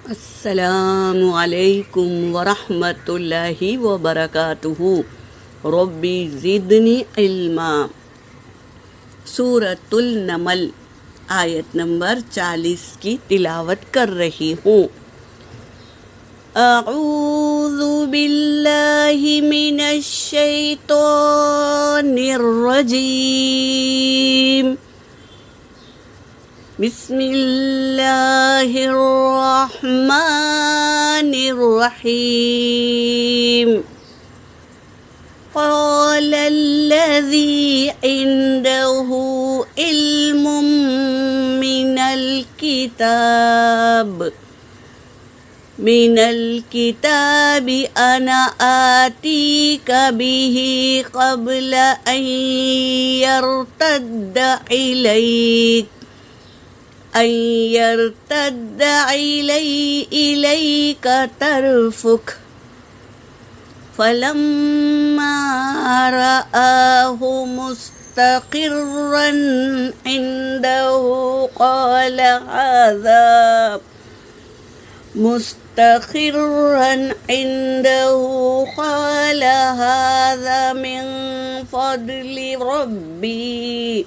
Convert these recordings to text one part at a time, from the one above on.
السلام علیکم ورحمۃ اللہ وبرکاتہ۔ ربی زدنی علما۔ سورۃ النمل آیت نمبر 40 کی تلاوت کر رہی ہوں۔ اعوذ باللہ من الشیطان الرجیم۔ بسم اللہ الرحمن الرحیم۔ قال الذی عنده علم من الكتاب انا آتیک به قبل ان يرتد إليك طرفك فلما رآه مستقرا عنده قال هذا من فضل ربي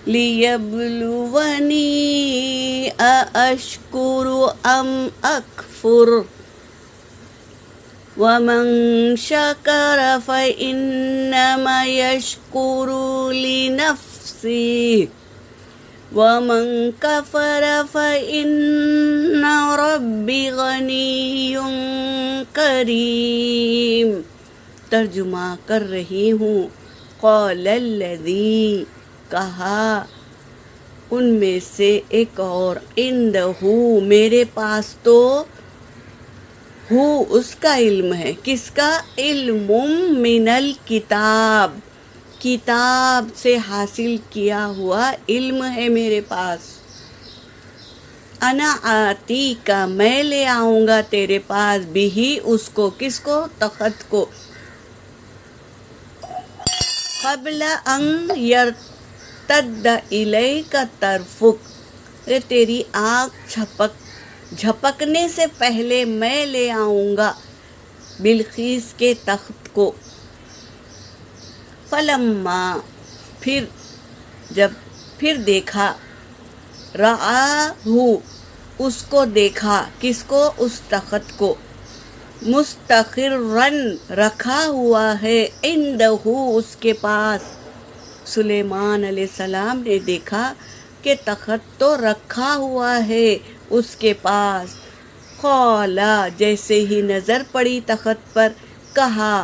لِيَبْلُوَنِي أَأَشْكُرُ أَمْ أَكْفُرُ وَمَنْ شَكَرَ فَإِنَّمَا يَشْكُرُ لِنَفْسِهِ وَمَنْ كَفَرَ فَإِنَّ رَبِّي غَنِيٌّ كَرِيمٌ۔ ترجمہ کر رہی ہوں۔ قال الذی، کہا ان میں سے ایک اور، عندہ، میرے پاس تو ہو، اس کا علم ہے۔ کس کا علم؟ من الکتاب، کتاب سے حاصل کیا ہوا علم ہے میرے پاس۔ انا آتی کا، میں لے آؤں گا تیرے پاس، بھی اس کو، کس کو؟ تخت کو، قبل ان تد الیک طرفک، تیری آنکھ جھپکنے سے پہلے میں لے آؤں گا بلقیس کے تخت کو۔ فلما، پھر دیکھا، رآہ، اس کو دیکھا، کس کو؟ اس تخت کو، مستقرن، رکھا ہوا ہے، عندہ، اس کے پاس۔ سلیمان علیہ السلام نے دیکھا کہ تخت تو رکھا ہوا ہے اس کے پاس۔ قال، جیسے ہی نظر پڑی تخت پر، کہا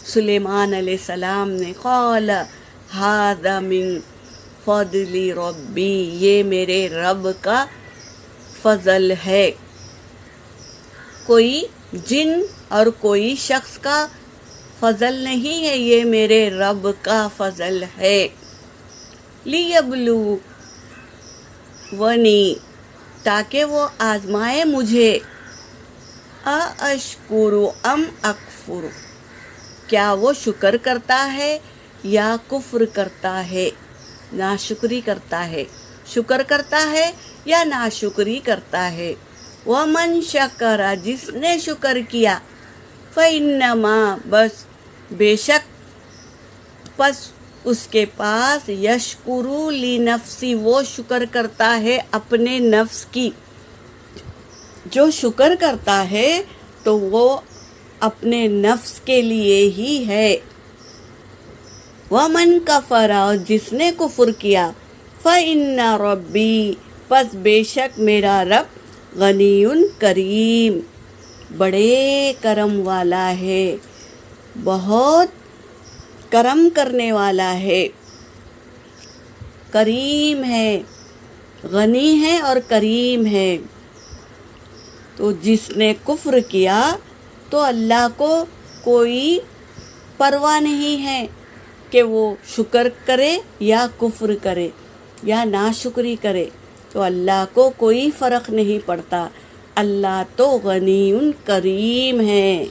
سلیمان علیہ السلام نے، قال ھذا من فضل ربی، یہ میرے رب کا فضل ہے۔ کوئی جن اور کوئی شخص کا فضل نہیں ہے، یہ میرے رب کا فضل ہے۔ لیبلونی، تاکہ وہ آزمائے مجھے، ااشکر ام اکفر، کیا وہ شکر کرتا ہے یا کفر کرتا ہے، ناشکری کرتا ہے، شکر کرتا ہے یا ناشکری کرتا ہے۔ ومن شکر، جس نے شکر کیا، فإنما، بس بے شک، پس اس کے پاس، یشکرو لنفسی، وہ شکر کرتا ہے اپنے نفس کی۔ جو شکر کرتا ہے تو وہ اپنے نفس کے لیے ہی ہے۔ ومن کفر، جس نے کفر کیا، فإن ربی، پس بے شک میرا رب، غنی کریم، بڑے کرم والا ہے، بہت کرم کرنے والا ہے، کریم ہے، غنی ہے اور کریم ہے۔ تو جس نے کفر کیا تو اللہ کو کوئی پرواہ نہیں ہے کہ وہ شکر کرے یا کفر کرے یا ناشکری کرے، تو اللہ کو کوئی فرق نہیں پڑتا۔ اللہ تو غنی کریم ہے،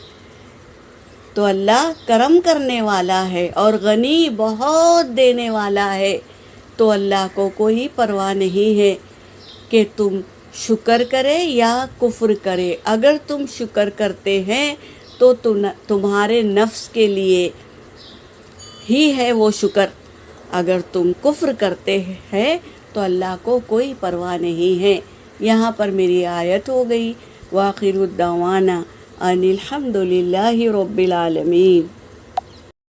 تو اللہ کرم کرنے والا ہے اور غنی، بہت دینے والا ہے۔ تو اللہ کو کوئی پرواہ نہیں ہے کہ تم شکر کرے یا کفر کرے، اگر تم شکر کرتے ہیں تو تمہارے نفس کے لیے ہی ہے وہ شکر، اگر تم کفر کرتے ہیں تو اللہ کو کوئی پرواہ نہیں ہے۔ یہاں پر میری آیت ہو گئی۔ وآخر الدعوانا ان الحمد للہ رب العالمین۔